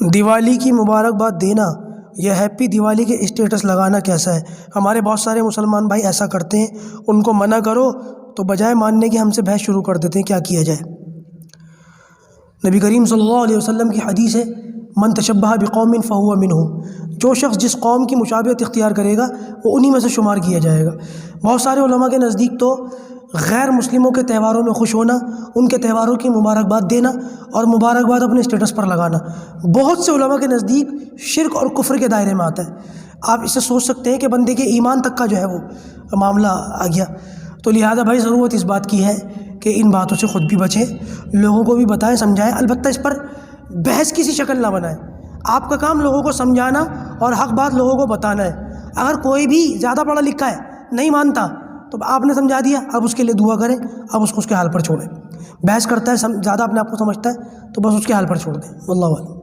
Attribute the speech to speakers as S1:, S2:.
S1: दिवाली की मुबारकबाद देना यह हैप्पी दिवाली के स्टेटस लगाना कैसा है। हमारे बहुत सारे मुसलमान भाई ऐसा करते हैं, उनको मना करो तो बजाय मानने की हमसे बहस शुरू कर देते हैं, क्या किया जाए। नबी करीम सल्लल्लाहु अलैहि वसल्लम की हदीस है, मन तशब्बह बिकौमिन फ़हुवा मिनहुम, जो शख्स जिस कौम की मुशाबिहत इख्तियार करेगा वो उन्हीं में से शुमार किया जाएगा। बहुत सारे उलमा के नज़दीक तो गैर मुस्लिमों के त्योहारों में खुश होना, उनके त्योहारों की मुबारकबाद देना और मुबारकबाद अपने स्टेटस पर लगाना बहुत से उलमा के नज़दीक शिर्क और कुफ्र के दायरे में आता है। आप इसे सोच सकते हैं कि बंदे के ईमान तक का जो है वो मामला आ गया। तो लिहाजा भाई ज़रूरत इस बात की है कि इन बातों से ख़ुद भी बचें, लोगों को भी बताएं, समझाएं। अलबत्ता इस पर बहस किसी शक्ल ना बनाएं। आपका काम लोगों को समझाना और हक़ बात लोगों को बताना है। अगर कोई भी ज़्यादा पढ़ा लिखा है, नहीं मानता, तो आपने समझा दिया, अब उसके लिए दुआ करें, अब उसको उसके हाल पर छोड़ें। बहस करता है, ज़्यादा अपने आप को समझता है, तो बस उसके हाल पर छोड़ दें। वल्लाहु अल्लम।